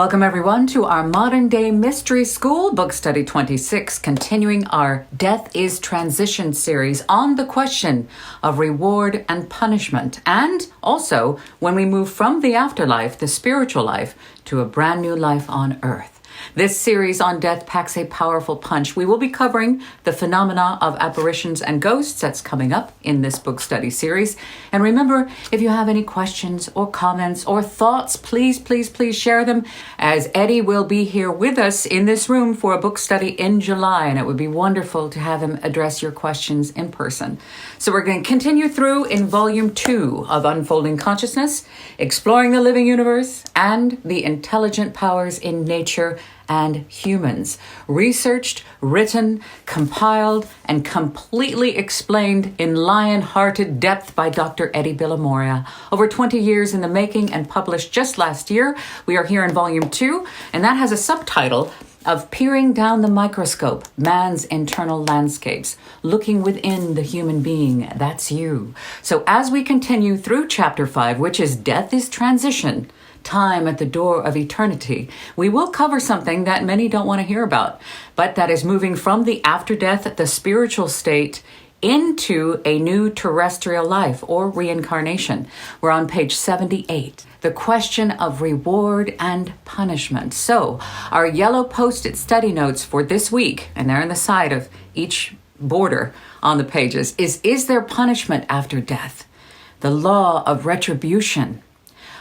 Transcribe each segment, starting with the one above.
Welcome everyone to our Modern Day Mystery School Book Study 26, continuing our Death is Transition series on the question of reward and punishment, and also when we move from the afterlife, the spiritual life, to a brand new life on earth. This series on death packs a powerful punch. We will be covering the phenomena of apparitions and ghosts that's coming up in this book study series. And remember, if you have any questions or comments or thoughts, please share them, as Eddie will be here with us in this room for a book study in July, and it would be wonderful to have him address your questions in person. So we're going to continue through in Volume 2 of Unfolding Consciousness, exploring the living universe and the intelligent powers in nature and humans. Researched, written, compiled, and completely explained in lion-hearted depth by Dr. Eddie Villamoria. Over 20 years in the making and published just last year. We are here in Volume 2, and that has a subtitle of Peering Down the Microscope, Man's Internal Landscapes, Looking Within the Human Being. That's you. So as we continue through Chapter 5, which is Death is Transition, Time at the Door of Eternity, we will cover something that many don't want to hear about, but that is moving from the after death, the spiritual state, into a new terrestrial life or reincarnation. We're on page 78. The question of reward and punishment. So our yellow post-it study notes for this week, and they're on the side of each border on the pages, is there punishment after death? The law of retribution.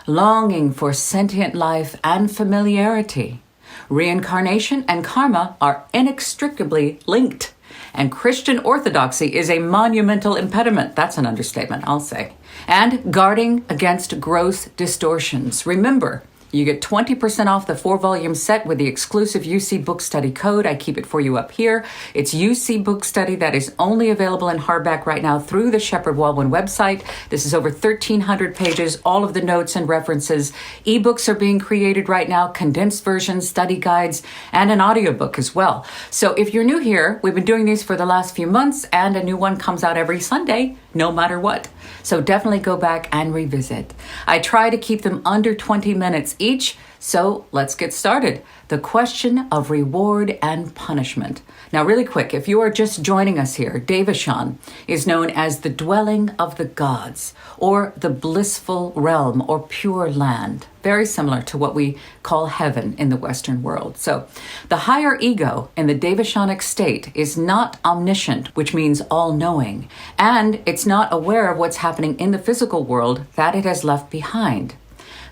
Longing for sentient life and familiarity. Reincarnation and karma are inextricably linked, and Christian orthodoxy is a monumental impediment. That's an understatement, I'll say. And guarding against gross distortions. Remember, you get 20% off the 4-volume set with the exclusive UC Book Study code. I keep it for you up here. It's UC Book Study that is only available in hardback right now through the Shepard Waldwin website. This is over 1,300 pages, all of the notes and references. Ebooks are being created right now, condensed versions, study guides, and an audiobook as well. So if you're new here, we've been doing these for the last few months, and a new one comes out every Sunday, no matter what. So definitely go back and revisit. I try to keep them under 20 minutes each, so let's get started. The question of reward and punishment. Now, really quick, if you are just joining us here, Devachan is known as the dwelling of the gods, or the blissful realm, or pure land. Very similar to what we call heaven in the Western world. So, the higher ego in the Devachanic state is not omniscient, which means all-knowing, and it's not aware of what's happening in the physical world that it has left behind.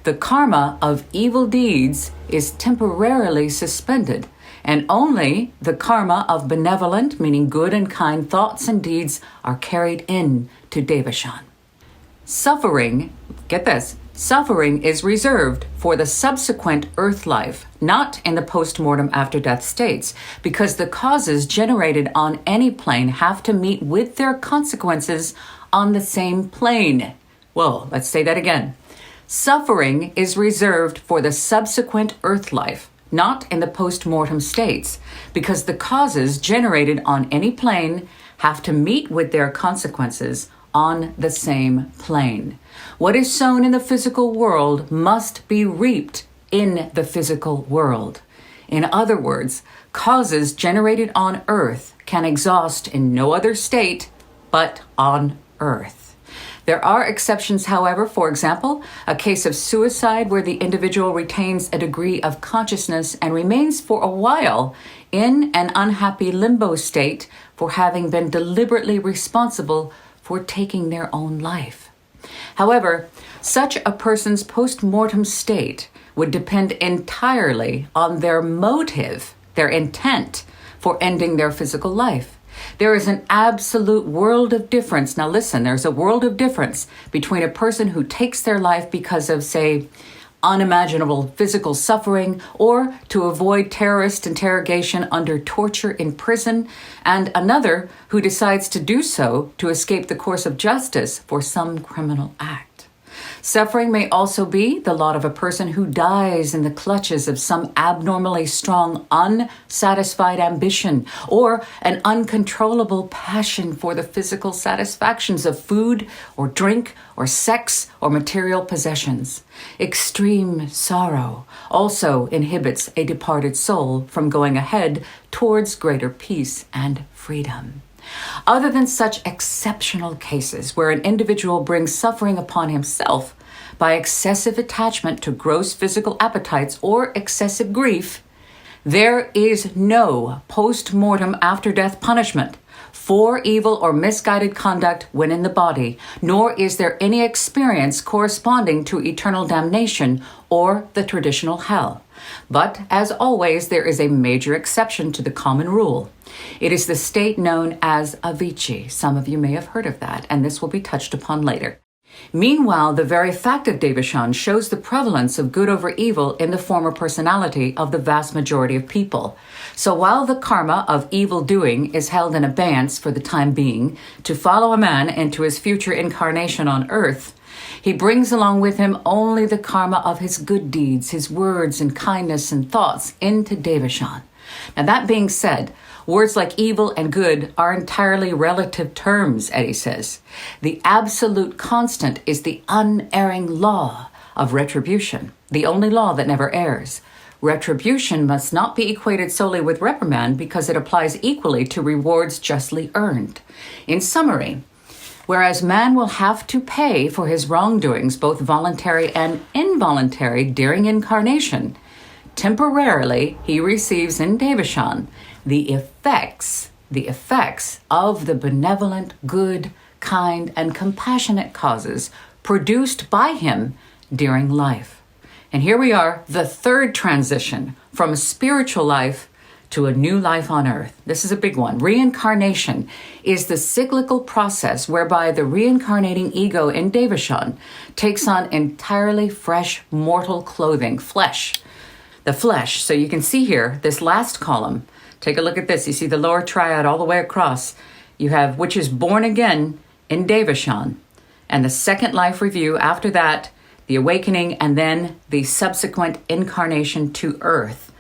The karma of evil deeds is temporarily suspended, and only the karma of benevolent, meaning good and kind thoughts and deeds, are carried in to Devachan. Suffering, get this, suffering is reserved for the subsequent earth life, not in the post-mortem after-death states, because the causes generated on any plane have to meet with their consequences on the same plane. Whoa, let's say that again. Suffering is reserved for the subsequent earth life, not in the post-mortem states, because the causes generated on any plane have to meet with their consequences on the same plane. What is sown in the physical world must be reaped in the physical world. In other words, causes generated on earth can exhaust in no other state but on earth. There are exceptions, however. For example, a case of suicide where the individual retains a degree of consciousness and remains for a while in an unhappy limbo state for having been deliberately responsible for taking their own life. However, such a person's post-mortem state would depend entirely on their motive, their intent for ending their physical life. There is an absolute world of difference. Now listen, there's a world of difference between a person who takes their life because of, say, unimaginable physical suffering or to avoid terrorist interrogation under torture in prison, and another who decides to do so to escape the course of justice for some criminal act. Suffering may also be the lot of a person who dies in the clutches of some abnormally strong, unsatisfied ambition or an uncontrollable passion for the physical satisfactions of food or drink or sex or material possessions. Extreme sorrow also inhibits a departed soul from going ahead towards greater peace and freedom. Other than such exceptional cases where an individual brings suffering upon himself by excessive attachment to gross physical appetites or excessive grief, there is no post-mortem after-death punishment for evil or misguided conduct when in the body, nor is there any experience corresponding to eternal damnation or the traditional hell. But, as always, there is a major exception to the common rule. It is the state known as Avicii. Some of you may have heard of that, and this will be touched upon later. Meanwhile, the very fact of Devachan shows the prevalence of good over evil in the former personality of the vast majority of people. So while the karma of evil doing is held in abeyance for the time being to follow a man into his future incarnation on earth, he brings along with him only the karma of his good deeds, his words and kindness and thoughts into Devachan. Now, that being said, words like evil and good are entirely relative terms, Eddie says. The absolute constant is the unerring law of retribution, the only law that never errs. Retribution must not be equated solely with reprimand because it applies equally to rewards justly earned. In summary, whereas man will have to pay for his wrongdoings, both voluntary and involuntary, during incarnation, temporarily he receives in Devachan the effects of the benevolent, good, kind, and compassionate causes produced by him during life. And here we are, the third transition from a spiritual life to a new life on earth. This is a big one. Reincarnation is the cyclical process whereby the reincarnating ego in Devachan takes on entirely fresh mortal clothing, flesh. The flesh. So you can see here, this last column, take a look at this. You see the lower triad all the way across. You have, which is born again in Devachan. And the second life review after that, the awakening, and then the subsequent incarnation to earth.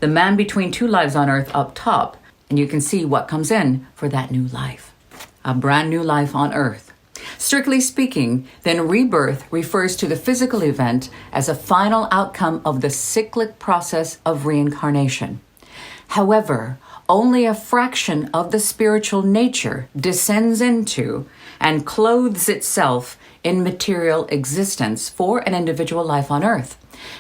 The man between two lives on earth up top. And you can see what comes in for that new life. A brand new life on earth. Strictly speaking, then rebirth refers to the physical event as a final outcome of the cyclic process of reincarnation. However, only a fraction of the spiritual nature descends into and clothes itself in material existence for an individual life on earth.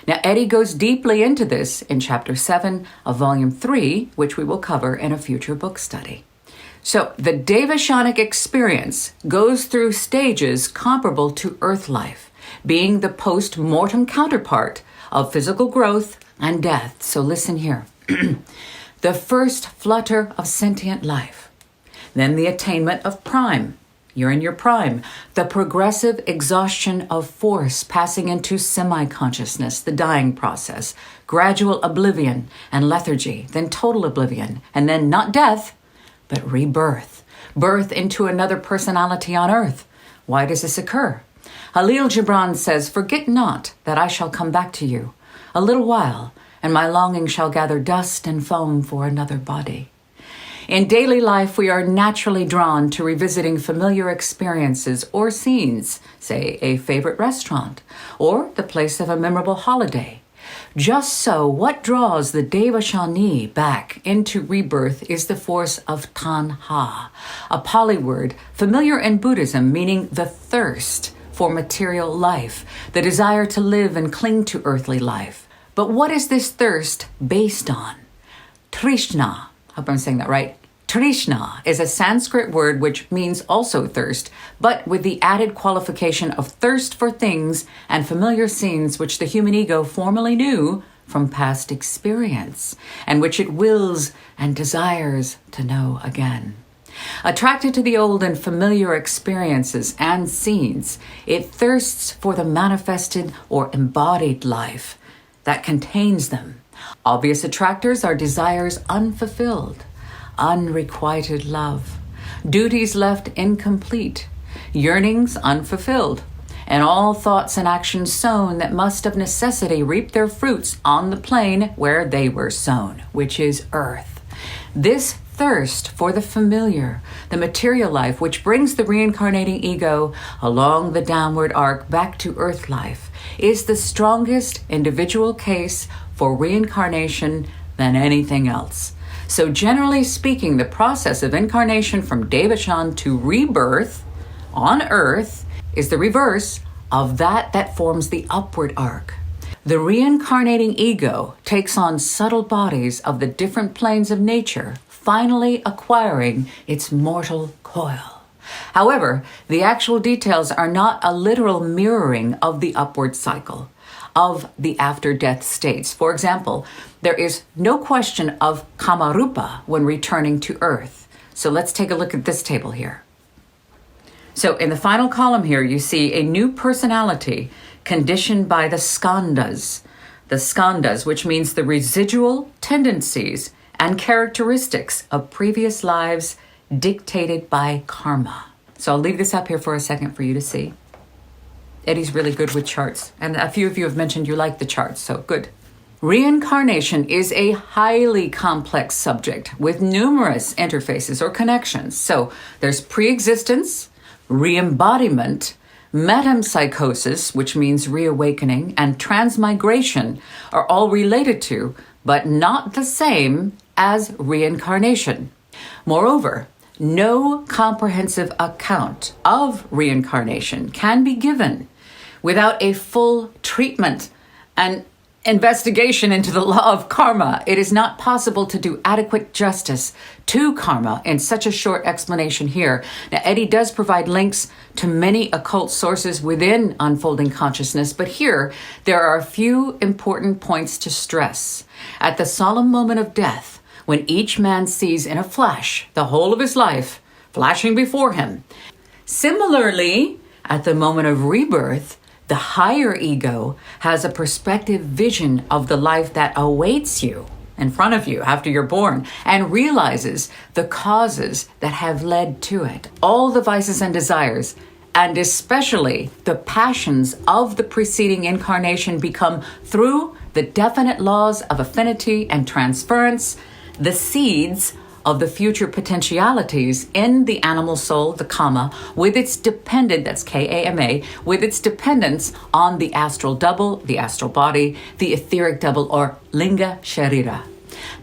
Now, Eddie goes deeply into this in Chapter 7 of Volume 3, which we will cover in a future book study. So, the Devachanic experience goes through stages comparable to earth life, being the post-mortem counterpart of physical growth and death. So listen here. The first flutter of sentient life, then the attainment of prime. You're in your prime. The progressive exhaustion of force passing into semi-consciousness, the dying process, gradual oblivion and lethargy, then total oblivion, and then not death, but rebirth, birth into another personality on earth. Why does this occur? Kahlil Gibran says, "Forget not that I shall come back to you a little while, and my longing shall gather dust and foam for another body." In daily life, we are naturally drawn to revisiting familiar experiences or scenes, say a favorite restaurant, or the place of a memorable holiday. Just so, what draws the Devachani back into rebirth is the force of tanha, a Pali word familiar in Buddhism meaning the thirst for material life, the desire to live and cling to earthly life. But what is this thirst based on? Trishna, I hope I'm saying that right. Trishna is a Sanskrit word which means also thirst, but with the added qualification of thirst for things and familiar scenes which the human ego formerly knew from past experience, and which it wills and desires to know again. Attracted to the old and familiar experiences and scenes, it thirsts for the manifested or embodied life that contains them. Obvious attractors are desires unfulfilled, unrequited love, duties left incomplete, yearnings unfulfilled, and all thoughts and actions sown that must of necessity reap their fruits on the plane where they were sown, which is earth. This thirst for the familiar, the material life, which brings the reincarnating ego along the downward arc back to earth life, is the strongest individual case for reincarnation than anything else. So generally speaking, the process of incarnation from Devachan to rebirth on earth is the reverse of that forms the upward arc. The reincarnating ego takes on subtle bodies of the different planes of nature, finally acquiring its mortal coil. However, the actual details are not a literal mirroring of the upward cycle of the after-death states. For example, there is no question of Kamarupa when returning to earth. So let's take a look at this table here. So in the final column here, you see a new personality conditioned by the skandhas. The skandhas, which means the residual tendencies and characteristics of previous lives dictated by karma. So I'll leave this up here for a second for you to see. Eddie's really good with charts, and a few of you have mentioned you like the charts, so good. Reincarnation is a highly complex subject with numerous interfaces or connections. So there's pre-existence, re-embodiment, metempsychosis, which means reawakening, and transmigration are all related to, but not the same as reincarnation. Moreover, no comprehensive account of reincarnation can be given without a full treatment and investigation into the law of karma. It is not possible to do adequate justice to karma in such a short explanation here. Now, Eddie does provide links to many occult sources within Unfolding Consciousness, but here there are a few important points to stress. At the solemn moment of death, when each man sees in a flash the whole of his life flashing before him. Similarly, at the moment of rebirth, the higher ego has a perspective vision of the life that awaits you in front of you after you're born and realizes the causes that have led to it. All the vices and desires, and especially the passions of the preceding incarnation, become, through the definite laws of affinity and transference, the seeds of the future potentialities in the animal soul, the kama, with its dependent, that's K-A-M-A, with its dependence on the astral double, the astral body, the etheric double, or linga sharira.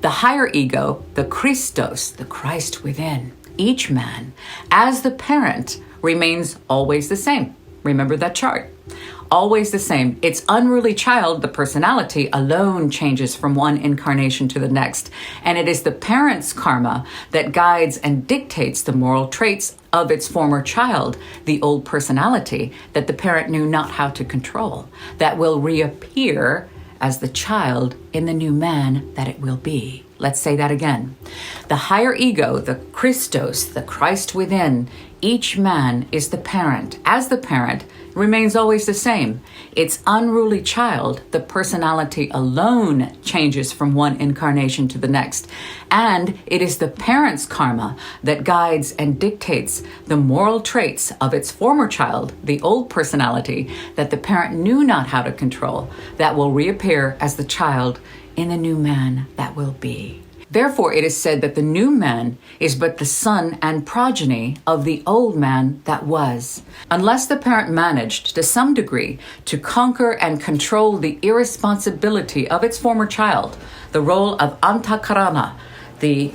The higher ego, the Christos, the Christ within, each man, as the parent, remains always the same. Remember that chart. Always the same. Its unruly child, the personality, alone changes from one incarnation to the next. And it is the parent's karma that guides and dictates the moral traits of its former child, the old personality that the parent knew not how to control, that will reappear as the child in the new man that it will be. Let's say that again. The higher ego, the Christos, the Christ within, each man is the parent. As the parent, remains always the same. Its unruly child, the personality alone, changes from one incarnation to the next. And it is the parent's karma that guides and dictates the moral traits of its former child, the old personality, that the parent knew not how to control, that will reappear as the child in the new man that will be. Therefore, it is said that the new man is but the son and progeny of the old man that was. Unless the parent managed, to some degree, to conquer and control the irresponsibility of its former child, the role of antakarana, the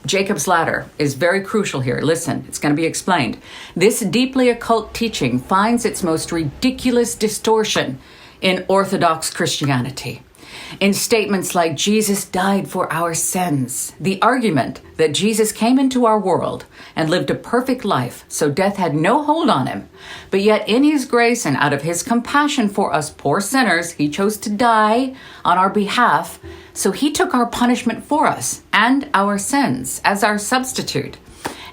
Jacob's ladder, is very crucial here. Listen, it's going to be explained. This deeply occult teaching finds its most ridiculous distortion in orthodox Christianity. In statements like Jesus died for our sins, the argument that Jesus came into our world and lived a perfect life, so death had no hold on him, but yet in his grace and out of his compassion for us poor sinners, he chose to die on our behalf, so he took our punishment for us and our sins as our substitute.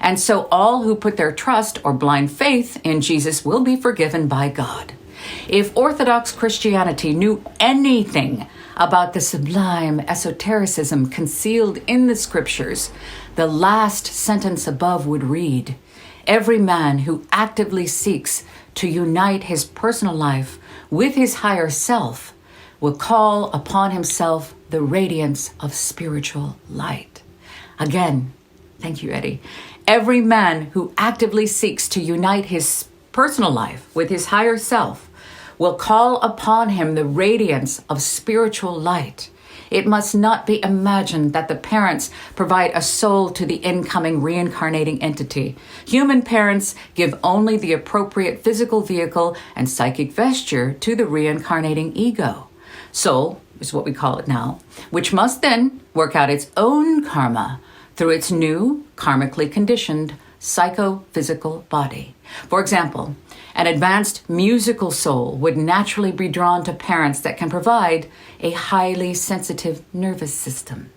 And so all who put their trust or blind faith in Jesus will be forgiven by God. If Orthodox Christianity knew anything about the sublime esotericism concealed in the scriptures, the last sentence above would read, Every man who actively seeks to unite his personal life with his higher self will call upon himself the radiance of spiritual light. Again, thank you, Eddie. Every man who actively seeks to unite his personal life with his higher self will call upon him the radiance of spiritual light. It must not be imagined that the parents provide a soul to the incoming reincarnating entity. Human parents give only the appropriate physical vehicle and psychic vesture to the reincarnating ego. Soul is what we call it now, which must then work out its own karma through its new, karmically conditioned psychophysical body. For example, an advanced musical soul would naturally be drawn to parents that can provide a highly sensitive nervous system.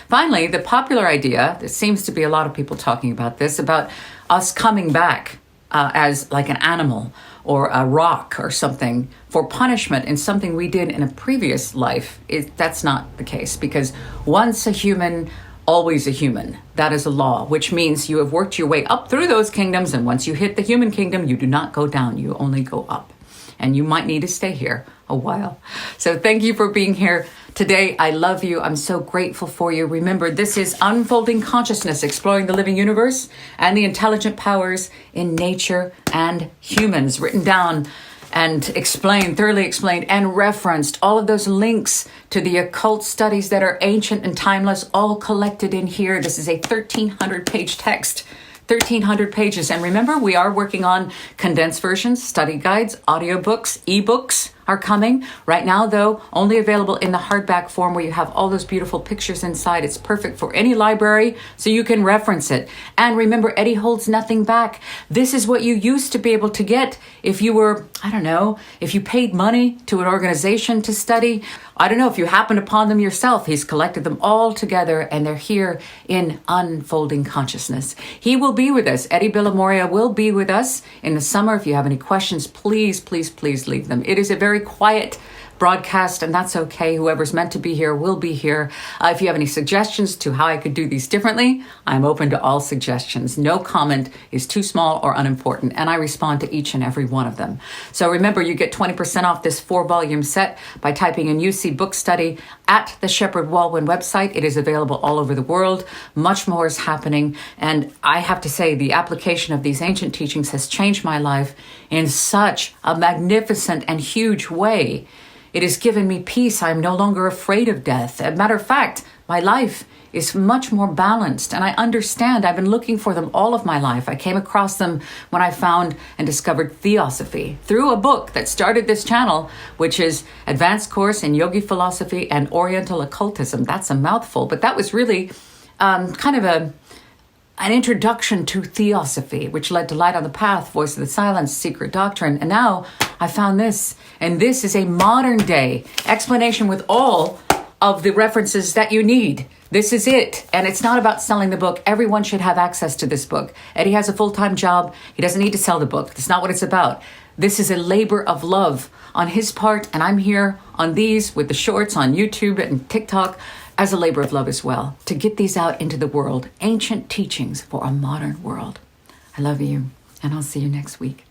Finally, the popular idea, there seems to be a lot of people talking about this, about us coming back as like an animal or a rock or something for punishment in something we did in a previous life. That's not the case, because once a human, always a human. That is a law, which means you have worked your way up through those kingdoms, and once you hit the human kingdom, you do not go down, you only go up. And you might need to stay here a while. So thank you for being here today. I love you. I'm so grateful for you. Remember, this is Unfolding Consciousness, exploring the living universe and the intelligent powers in nature and humans, written down and explained, thoroughly explained and referenced. All of those links to the occult studies that are ancient and timeless, all collected in here. This is a 1,300-page text, 1,300 pages. And remember, we are working on condensed versions, study guides, audiobooks, ebooks are coming. Right now, though, only available in the hardback form where you have all those beautiful pictures inside. It's perfect for any library, so you can reference it. And remember, Eddie holds nothing back. This is what you used to be able to get if you were, I don't know, if you paid money to an organization to study. I don't know if you happened upon them yourself. He's collected them all together, and they're here in Unfolding Consciousness. He will be with us. Eddie Villamoria will be with us in the summer. If you have any questions, please, please, please leave them. It is a very quiet broadcast, and that's okay. Whoever's meant to be here will be here. If you have any suggestions to how I could do these differently, I'm open to all suggestions. No comment is too small or unimportant, and I respond to each and every one of them. So remember, you get 20% off this 4-volume set by typing in UC Book Study at the Shepherd Walwyn website. It is available all over the world. Much more is happening, and I have to say, the application of these ancient teachings has changed my life in such a magnificent and huge way. It has given me peace. I'm no longer afraid of death. As a matter of fact, my life is much more balanced, and I understand. I've been looking for them all of my life. I came across them when I found and discovered Theosophy through a book that started this channel, which is Advanced Course in Yogi Philosophy and Oriental Occultism. That's a mouthful, but that was really kind of an introduction to Theosophy, which led to Light on the Path, Voice of the Silence, Secret Doctrine. And now I found this, and this is a modern day explanation with all of the references that you need. This is it. And it's not about selling the book. Everyone should have access to this book. Eddie has a full-time job. He doesn't need to sell the book. That's not what it's about. This is a labor of love on his part, and I'm here on these with the shorts on YouTube and TikTok as a labor of love as well, to get these out into the world. Ancient teachings for a modern world. I love you, and I'll see you next week.